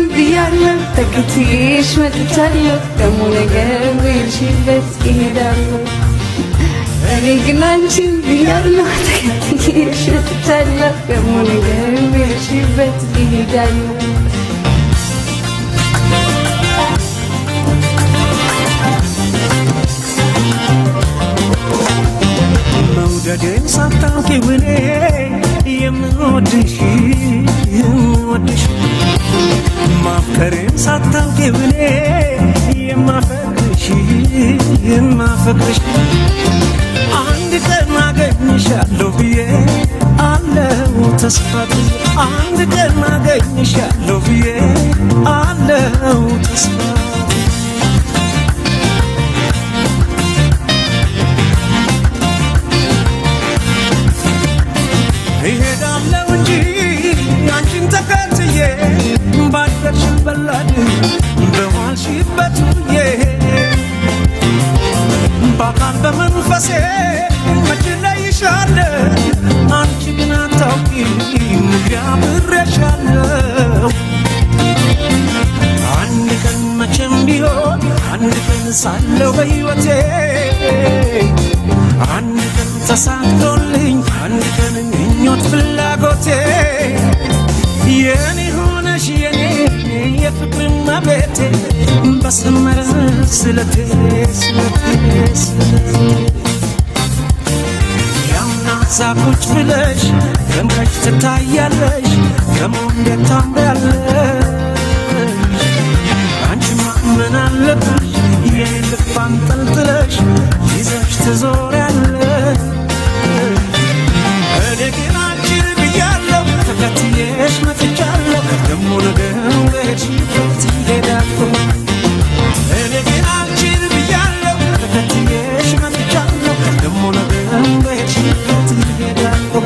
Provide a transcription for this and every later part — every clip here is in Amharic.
Diyanla takatiş matalo Kamuna gawin shibet ihidalo Arignantin diyanla takatiş matalo Kamuna gawin shibet ihidalo Mawdadin sattaaki wine yemwaddish ማፍቀሬን ሳታውቂ ብኔ የማፈቅርሽ አንድ ቀን አገኝሻለሁ ብዬ አለው ተስፋ አንድ ቀን አገኝሻለሁ ብዬ አለው ተስፋ እሄዳለሁ እንጂ አንቺን ተከትዬ ባደርሽን በላድ በዋልሽበት ውዬ በአካል በመንፈሴ መች እለይሻለሁ አንቺ ግን አታውቂም አብሬሻለሁ አንድ ቀን መቼም ቢሆን አንድ ቀን ሳለሁ በሕይወቴ አንድ ቀን ተሳክቶልኝ አንድ ቀን ምኞት ፍላጎቴ የኔ ሆነሽ የኔ የፍቅር እመቤቴ በሰመረ ስለቴ ያምና ዛፎች ብለሽ ደምቀሽ ትታያለሽ ደግሞ እንዴት ታምሪያለሽ አንቺማ ምን አለብሽ የኔ ልብ አንጠልጥለሽ ይዘሽ ትዞሪያለሽ እኔ ግን አንቺን ብያለሁ ተከትዬሽ መጥቻለሁ ደግሞ ነገ በሄድሽበት እሄዳለሁ እኔ ግን አንቺን ብያለሁ ተከትዬሽ መጥቻለሁ ደግሞ ነገ በሄድሽበት እሄዳለሁ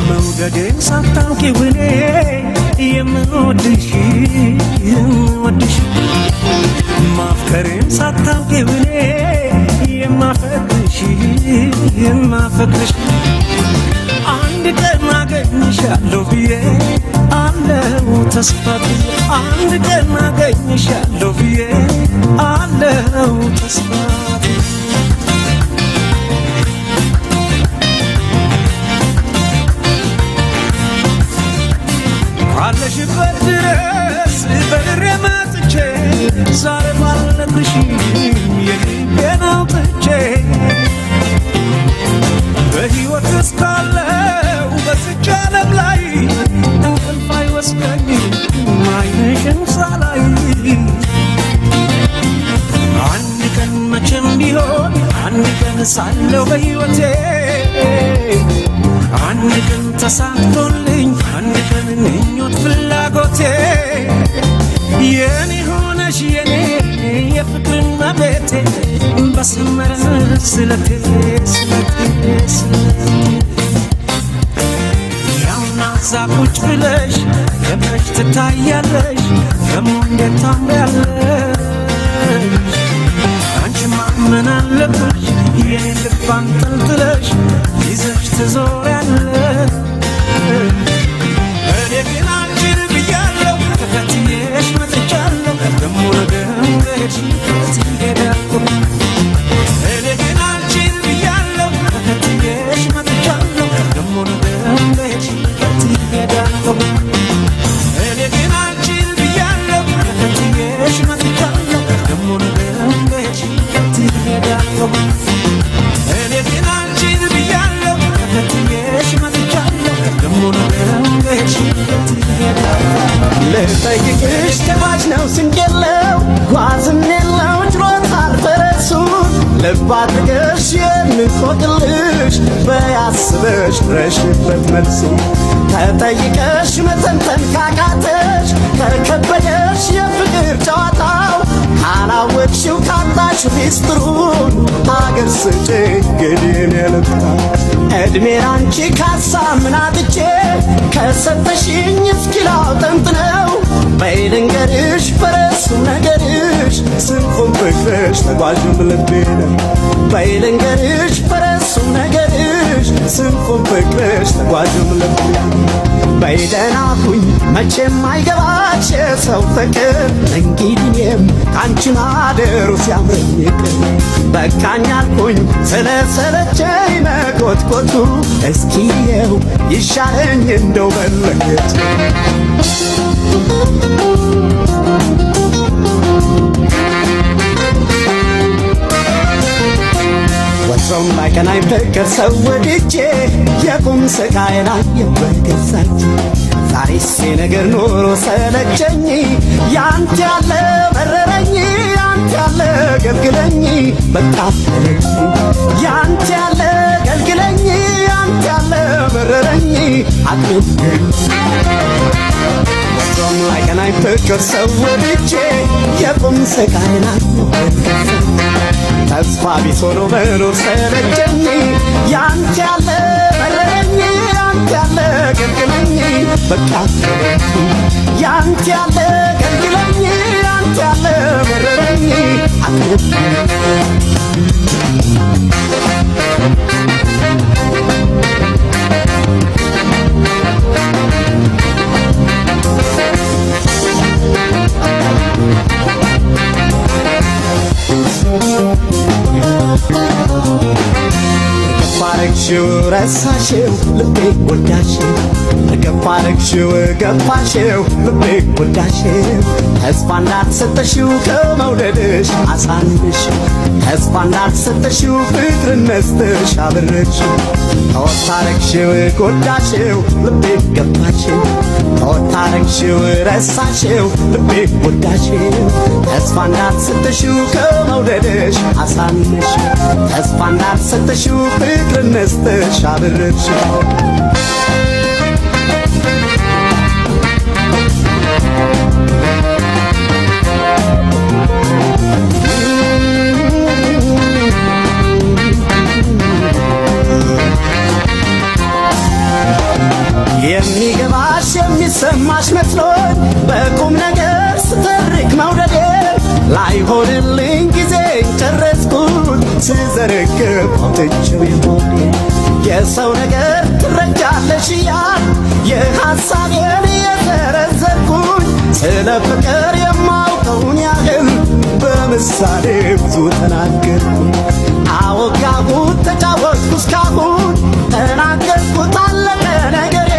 መውደዴን ሳታውቂው እኔ የምወድሽ ማፍቀሬን ሳታውቂው እኔ የማፈቅርሽ አንድ ቀን አገኝሻለሁ ብዬ አለው ተስፋ አንድ ቀን አገኝሻለሁ ብዬ አለው ተስፋ ካለሽበት ድረስ በእግሬ መጥቼ ዛሬ ባልነግርሽም የልቤን አውጥቼ በሕይወት እስካለው በዚች ዓለም ላይ እንቅልፍ አይወስደኝም ዓይንሽን ሳላይ አንድ ቀን መቼም ቢሆን አንድ ቀን ሳለሁ በሕይወቴ አንድ ቀን ተሳክቶልኝ አንድ ቀን ምኞት ፍላጎቴ የኔ ሆነሽ የኔ የፍቅር እመቤቴ በሰመረ ስለቴ ያውና ዛፎች ብለሽ ደምቀሽ ትታያለሽ ደግሞ እንዴት ታምሪያለሽ አንቺማ ምን አለብሽ የኔ ልብ አንጠልጥለሽ ይዘሽ ትዞሪያለሽ እኔ ግን አንቺን ብያለሁ ተከትዬሽ መጥቻለሁ ደግሞ ነገ በሄድሽበት እሄዳለሁ እኔ ግን አንቺን ብያለሁ ተከትዬሽ መጥቻለሁ ደግሞ ነገ በሄድሽበት እሄዳለሁ እኔ ግን አንቺን ብያለሁ ተከትዬሽ መጥቻለሁ ደግሞ ነገ በሄድሽበት እሄዳለሁ እኔ ግን አንቺን ብያለሁ ተከትዬሽ መጥቻለሁ ደግሞ ነገ በሄድሽበት እሄዳለሁ ልጠይቅሽ ተማች ነው ስንቄለው ጓዝም የለው ጭሮታል ፈረሱ ልብ አድርገሽ የምትቆቅልሽ በያስበሽ ድረሽበት መልሱ ተጠይቀሽ መተንተን ካቃተሽ ከከበደሽ የፍቅር ጨዋታው ካላወቅሽው ካጣሽ ሚስጥሩን አገር ስጭኝ ግድን የልብታ ዕድሜ ላንቺ ካሳ ምናጥቼ ከሰጠሽኝ እስኪ ላውጠን ተጓዥም ልቤ ነው በይልንገርሽ በረሱ ነገርሽ ስንቁም ፍቅርሽ ተጓዥም ልቤ በይደና ሁኝ መቼም አይገባሽ የሰው ፍቅር እንግዲህም ካንቺ ማደሩ ሲያምረኝ ይቅር በቃኝ አልኩኝ ስለሰለቸኝ መኮትኮቱ እስኪየው ይሻለኝ እንደው መለየት ወትሮም ባይቀናኝ ፍቅር ሰው ወድጄ የቁም ስቃይ ላየሁ በገዛች ዛሬስ ነገር ኖሮ ሰለቸኝ ያንተ ያለ መረረኝ ያንተ ያለ ገልግለኝ በቃ ያንተ ያለ ገልግለኝ ያንተ ያለ መረረኝ አቅልኝ ወትሮም ባይቀናኝ ፍቅር ሰው ወድጄ የቁም ስቃይ ላየሁ በገዛች ተስፋ ቢስ ሆኖ መኖር ሰለቸኝ ያንተ ያለ መረረኝ ያንተ ያለ ገልግለኝ በቃ ያንተ ያለ ገልግለኝ ያንተ ያለ መረረኝ ገፋረግሽው ረሳሽው ልቤ ወዳሽው ገፋረግሽው ገፋሽው ልቤ ወዳሽው ተስፋ እንዳትሰጠሽው ከመውደድሽ አሳንሽው ተስፋ እንዳትሰጠሽው ፍቅርን ነስተሽ አብረሽው ተወታረግሽው ጎዳሽው ልቤ ገፋሽው ተወታረግሽው ረሳሽው ልቤ ወዳሽው ተስፋ እንዳትሰጠሽው ከመውደድሽ አሳንሽው ተስፋ እንዳትሰጠሽው ፍቅርን ነስተሽ አብረሽው የሚገባሽ የሚሰማሽ መስሎኝ በቁም ነገር ስተርክ መውደዴ ላይሆንልኝ ጊዜ ጨረስኩት ስዘረግፍ አውጥቼው የሆዴ የሰው ነገር ትረጃለሽ እያል የሐሳቤን የዘረዘርኩኝ ስለ ፍቅር የማውቀውን ያህል በምሳሌ ብዙ ተናገርኩኝ አወጋሁት ተጫወትኩ እስካሁን ተናገርኩት አለቀ ነገሬ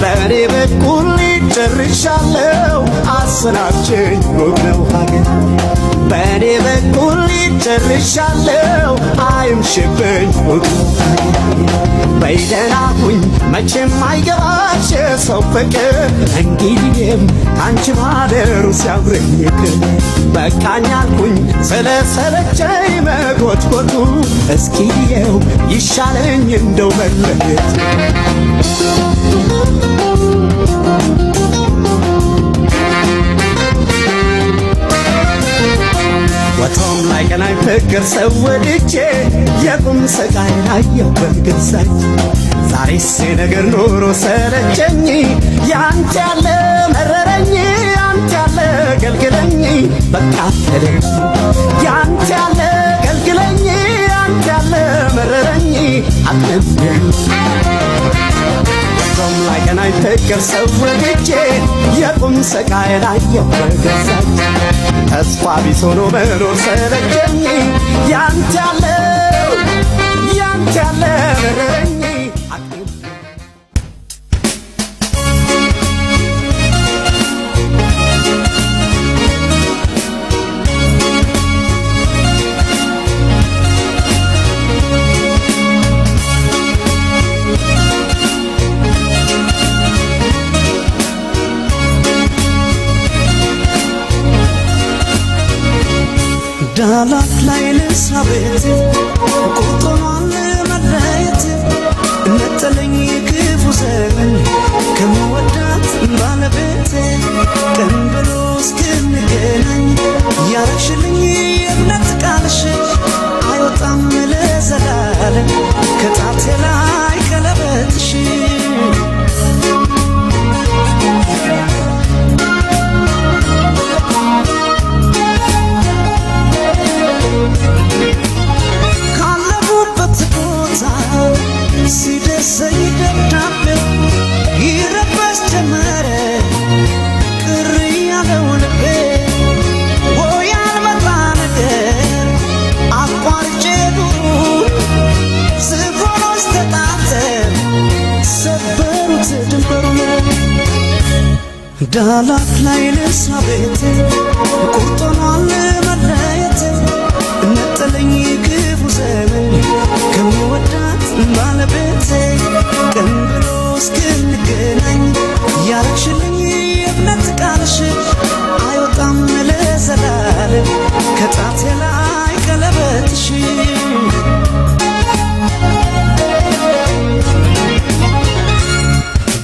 በእኔ በኩል ጨርሻለሁ አሰናብቸኝ ሩቅ ነው ሀገር በእኔ በኩል ጨርሻለሁ አይምሽብኝ ሩቅ ነው ሀገር በይደና ሁኝ መቼም አይገባሽ የሰው ፍቅር እንግዲህም ካንቺ ማደሩ ሲያምረኝ ይቅር በቃኝ አልኩኝ ስለሰለቸኝ መጎትጎቱ እስኪየው ይሻለኝ እንደው መለየት ወትሮም ላይቀናኝ ፍቅር ሰው ወድጄ የቁም ስቃይ ላየሁ በገዛች ዛሬስ ነገር ኖሮ ሰለቸኝ ያንተ ያለ መረረኝ ያንተ ያለ ገልግለኝ በቃ ተለኝ ያንተ ያለ ገልግለኝ ያንተ ያለ መረረኝ አቅልኝ ወትሮም ላይቀናኝ ፍቅር ሰው ወድጄ የቁም ስቃይ ላየሁ በገዛች ተስፋ ቢስ ሆኖ መኖር ሰለቸኝ ያንተ ያለ መረረኝ ዳላት ላይ ልስራ ቤት ቁጥሯን መለየት ነጠለኝ ክፉ ዘመን ከመወዳት ባለቤት ቀን ብሎ እስክንገናኝ ያረግሽልኝ የእምነት ቃልሽ አይወጣም ለዘላለም ከጣቴ ላይ ቀለበትሽ ዳላት ላይ ልሳቤቴ ቁርጦኗል መለየቴ ነጠለኝ ክፉ ዘመን ከምወዳት ባለቤቴ ቀን ብሎ እስክንገናኝ ያረግሽልኝ የእምነት ቃልሽ አይወጣም ለዘላለም ከጣቴ ላይ ቀለበትሽ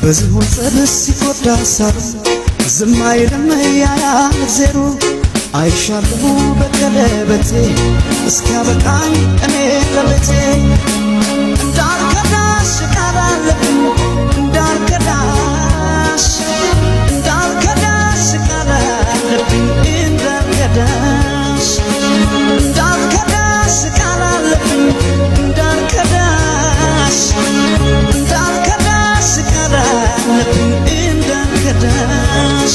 በዝሆን ጸብስ ሲጎዳ ሳሩ ዝም አይልም ያያል እግዜሩ አይሻለሁ በቀለበቴ እስኪያበቃኝ እኔ ለቤቴ እንዳልከዳሽ ቃል አለብኝ እንዳልከዳሽ ቃል አለብኝ እንዳልከዳሽ ቃል አለብኝ እንዳልከዳሽ ቃል አለብኝ እንዳልከዳሽ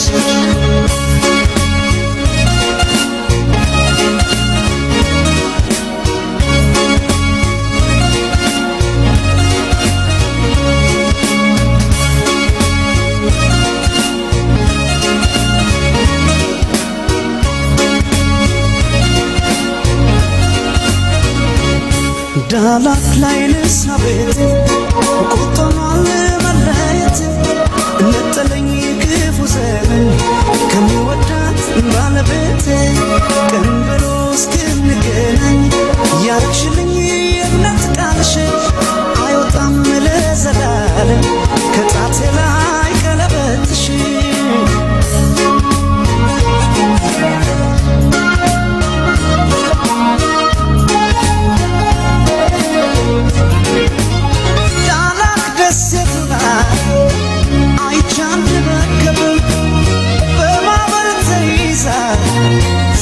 ዳላት ላይ ልሳቤቴ ቁርጦኗል መለየቴ ነጠለኝ ክፉ ዘመን ከምወዳት ባለቤቴ ቀን ብሎ እስክንገናኝ ያረግሽልኝ የእምነት ቃልሽ አይወጣም ለዘላለም ከጣቴ ላይ ቀለበትሽ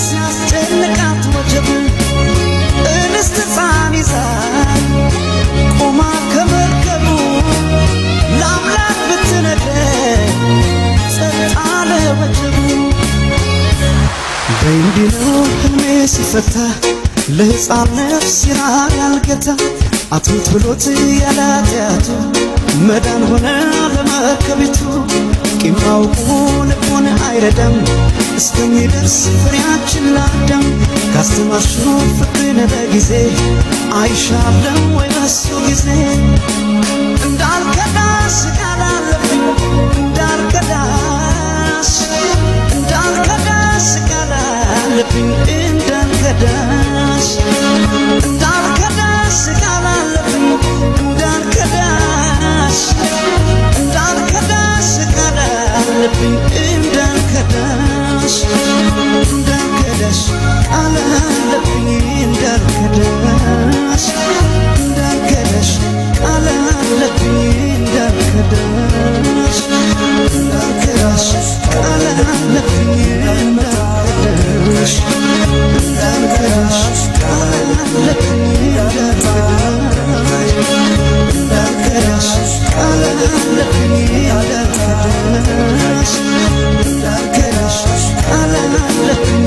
ሲያስጨንቃት ወጀብ እንስት ሕፃን ይዛ ቆማ ከመርከቡ ለአምላክ ብትነግረኝ ጸጥ አለ ወጀቡ በእንዲህ ነው ሕልሜ ሲፈታ ለሕፃን ነፍስ ይራራል ጌታ አትሙት ብሎት ያለ ኃጢአቱ መዳን ሆነ ለመርከቢቱ ቂም አውቆ ልቦን አይረዳም እስከሚደርስ ፍሬያችን ላዳም ካስተማርሽው ፍቅርን በጊዜ አይሻለም ወይ በሱ ጊዜ እንዳልከዳሽ ቃል አለብኝ እንዳልከዳሽ ቃል አለብኝ እንዳልከዳሽ ቃል አለብኝ እንዳልከዳሽ ቃል አለብኝ እንዳልከዳሽ ቃል አለብኝ እንዳልከዳሽ ቃል አለብኝ እንዳልከዳሽ ቃል አለብኝ እንዳልከዳሽ ቃል አለብኝ እንዳልከዳሽ ቃል አለብኝ እንዳልከዳሽ ቃል አለብኝ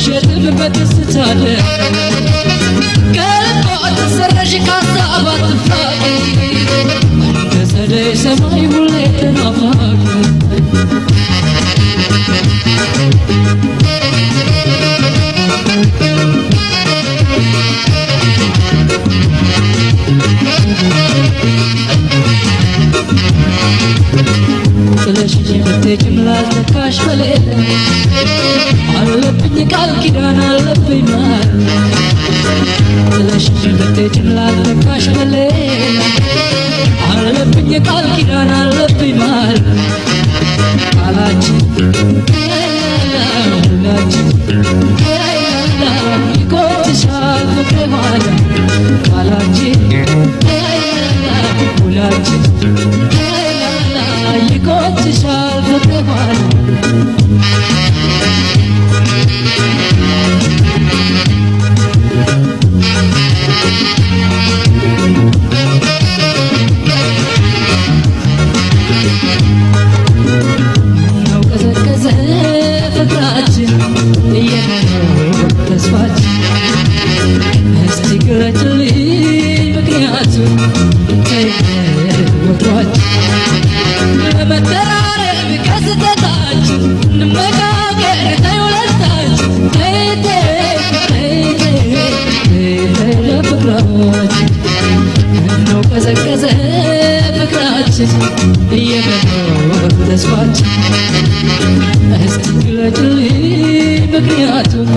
ሸጥም በደስታለ ከልባት ሰረሽ ካሳባት ፍራቂ እንደ ጸደይ ሰማይ ሁሌ ተናፋቂ ጥለሽኝ ብትሄጂም ላልተካሽ በሌለ አለብኝ ቃል ኪዳን አለብኝ ማል ጥለሽኝ ብትሄጂም ላልተካሽ በሌለ አለብኝ ቃል ኪዳን አለብኝ ማል ቃላችን ሁላችን ይቆጭሻል ፍቅሬ ማለ ቃላችን ሁላችን ይቆጭሻል ፍቅሬ ማለ ቀዘቀዘ ፍቅራችን እየመኖር ተስፋችን እስቲ ግለጭልኝ ምክንያቱም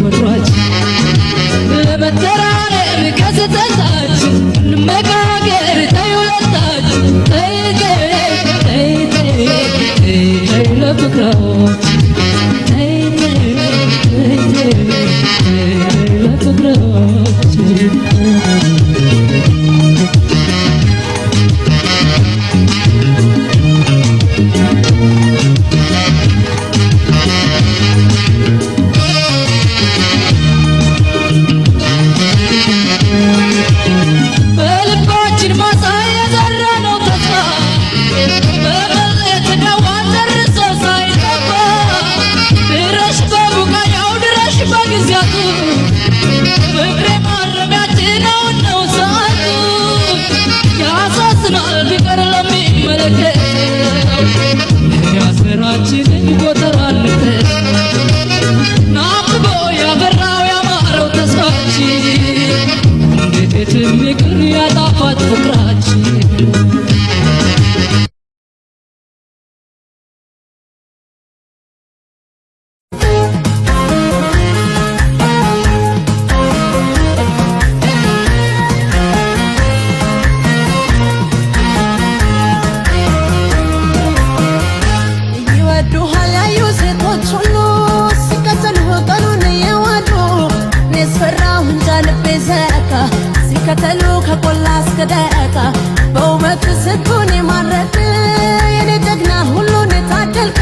ወትሯችን ለመተራረብ ከስተታችን እንመካከር ተይ ሁለታችን ተይ ለፍቅራችን ከተሉ ከቆላ እስከ ደቃ በውበት ስንቱን የማረክ የኔ ጀግና ሁሉን የታደልክ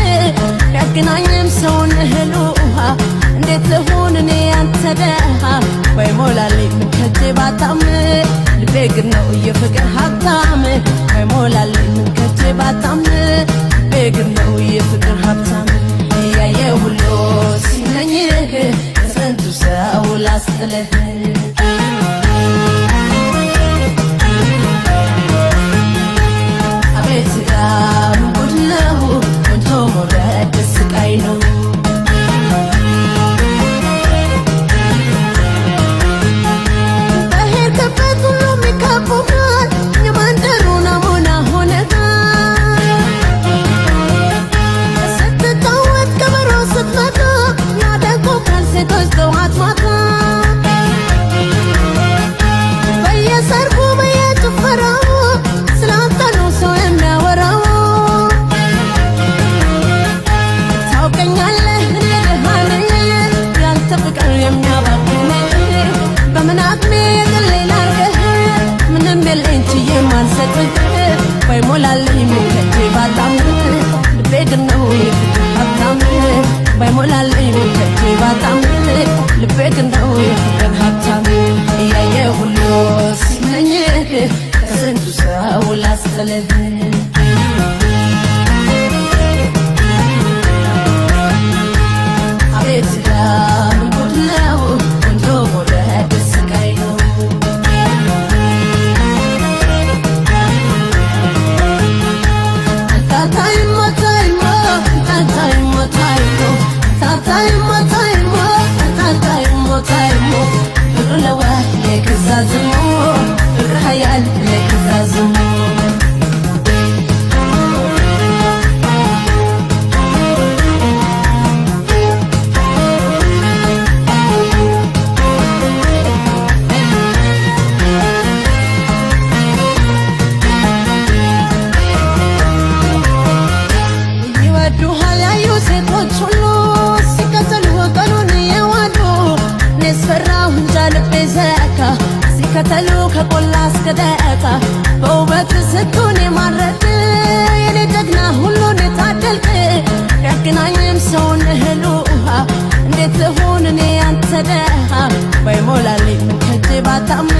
ያገናኝም ሰውን እህል ውሃ እንዴት ልሁን እኔ ያንተ ደሃ ባይሞላልኝ ከጄ ባጣም ልቤ ግን ነው የፍቅር ሀብታም ባይሞላልኝ ከጄ ባጣም ልቤ ግን ነው የፍቅር ሀብታም ያየ ሁሉ ሲመኝህ ከስንቱ ሰው ላስጥልህ ባይሞላልኝ ከጄ ባጣም ልቤ ግን ነው የፍቅር ሀብታም ባይሞላልኝ ከጄ ባጣም ልቤ ግን ነው የፍቅር ሀብታም እያየ ሁሉ ሲመኝህ ከስንቱ ሰው ላስጥልህ አቤት ዳም ጉድ ነው ቆንጆ መውደድ ስቃይ ነው ከተሉ ከቆላ እስከ ደቃ በውበት ስንቱን የማረክ የኔ ጀግና ሁሉን የታደልክ ያገናኝም ሰውን እህል ውሃ እንዴት ልሁን እኔ ያንተ ደሃ ባይሞላልኝ ከጄ ባጣም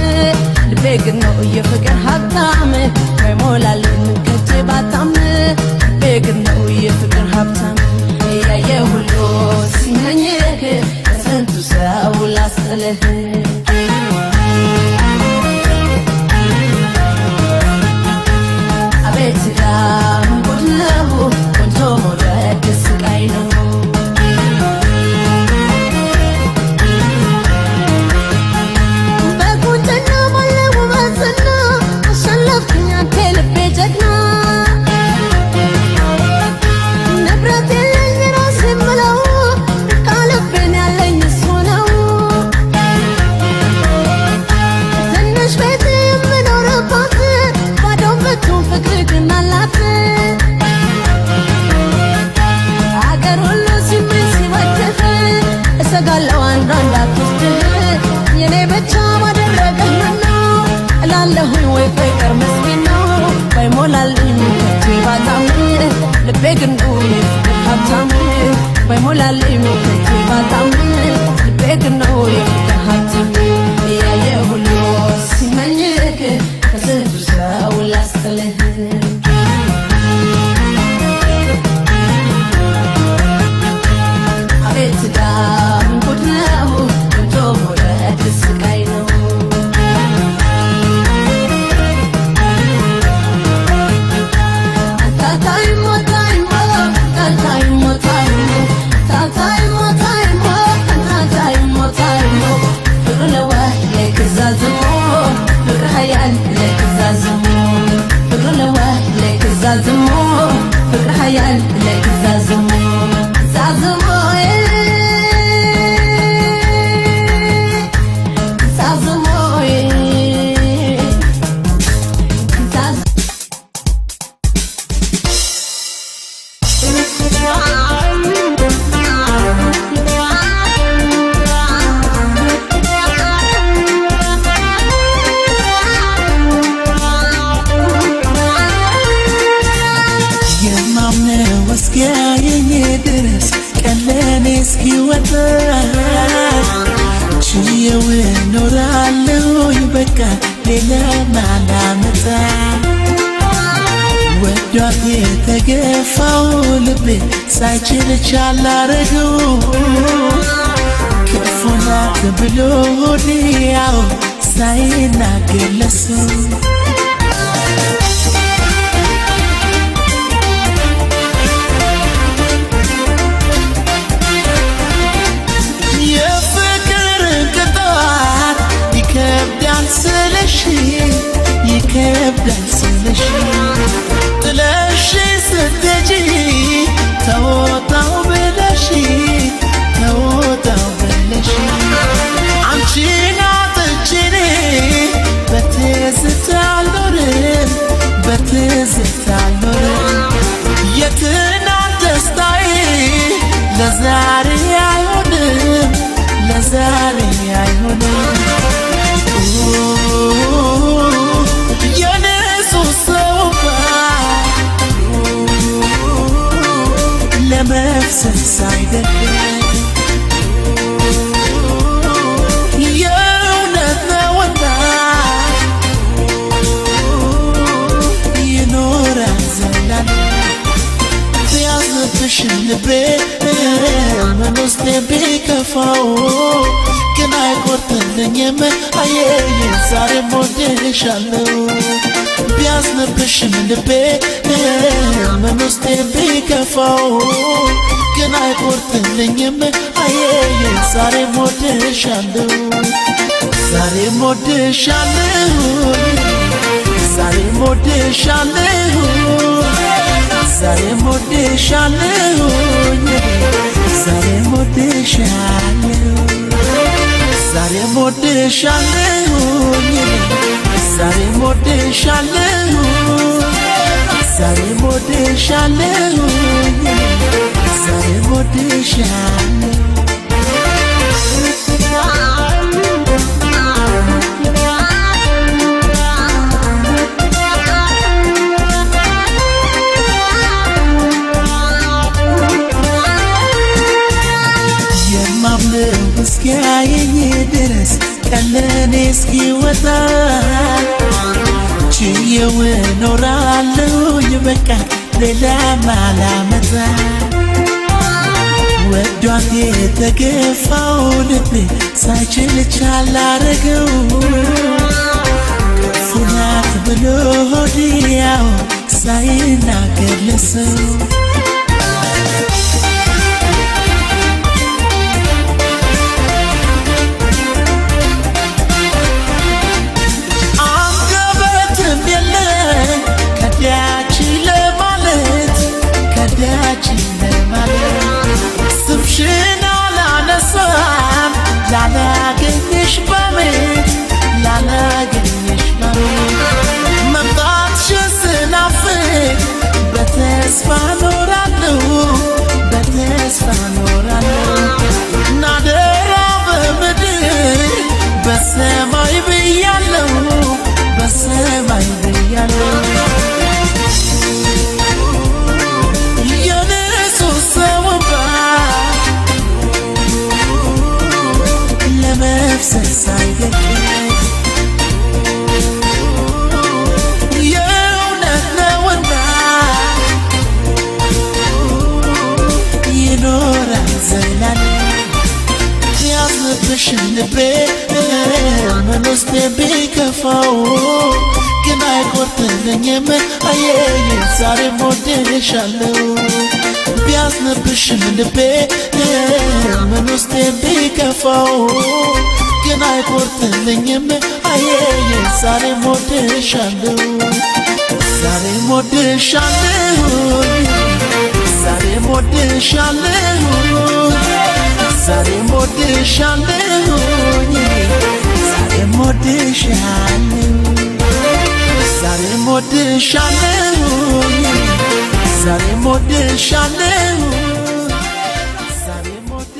ልቤ ግን ነው የፍቅር ሀብታም ባይሞላልኝ ከጄ ባጣም ልቤ ግን ነው የፍቅር ሀብታም ያየ ሁሉ ሲመኝህ ከስንቱ ሰው ላስጥልህ በቁንጅና ባለ ውበት እላለሁኝ ወይ ፍቅር መስኪን ነው ባይሞላልኝ ከቼ ባጣም ልቤ ግን ነው የፍቅር ሀብታም ባይሞላልኝ ከቼ ባጣም ልቤ ግን ነው የፍቅር ሀብታም ያየ ሁሉ ሲመኝክ ከስንቱ ሰው ላስጥልህ አቤት ዳም ጉድ ነው ገብቶ መውደድ ስቃይ ነው ፍቅር ሀያል ለክ ዛዝሞ ዛዝሞ ዛዝሞ እስኪያየኝ ድረስ ቀለኔ እስኪወጣ ችዬው እኖራለሁኝ በቃ ሌላ ማላመጣ ወዷት የተገፋው ልቤ ሳይችል ቻል አረገው ክፉ ናት ብሎ ሆዴ ያው ሳይናገር ለሰው ይከብዳል ስለሽ ጥለሽ ስትሄጂ ተወጣው ብለሽ አንቺን አጥቼ በትዝታ አልኖርም የትናንት ደስታዬ ለዛሬ አይሆንም ለመፍሰስ አይደለም የእውነት ነውና ይኖራል ዘላለም ቢያዝንብሽ ልቤ ምን ውስጤ ቢከፋው ግን አይቆርጥልኝም አየኝ ዛሬም ወድሻለሁ ቢያዝንብሽም ልቤ ምን ውስጤ ቢከፋው ግን አይቆርጥልኝም አየኝ ዛሬም ወድሻለሁ ዛሬም ወድሻለሁ ዛሬም ወድሻለሁ ዛሬም ወድሻለሁ ዛሬም ወድሻለሁ ዛሬም ወድሻለሁ ዛሬም ወድሻለሁ ዛሬም ወድሻለሁ ዛሬም ወድሻለሁ የማምነው እስኪያየኝ ድረስ ቀለኔ እስኪወጣ ችዬው እኖራለሁኝ በቃ ሌላ ማላመጣ ወዷት የተገፋው ልቤ ሳይችል ቻል አረገው ክፉ ናት ብሎ ሆዴ ያው ሳይናገር ለሰው ስምሽን አላነሳም ላላገኝሽ በሜት መምጣትሽን ስናፍቅ በተስፋ ነው ይላል የነሱ ሰውባ ለመፍሰስ አይደለም የእውነት ነውና ይኖራል ዘላለም ያዝብሽ ልቤ ምን ውስጥ ቢከፋው ግን አይቆርጥልኝም አየኝ ዛሬም ወድሻለሁ ቢያዝንብሽም ልቤ ምን ውስጥ ቢከፋው ግን አይቆርጥልኝም አየኝ ዛሬም ወድሻለሁ ዛሬም ወድሻለሁ ዛሬም ወድሻለሁ ዛሬም ወድሻለሁ ዛሬም ወድሻለሁ ዛሬም ወድሻለሁ ዛሬም ወድሻለሁ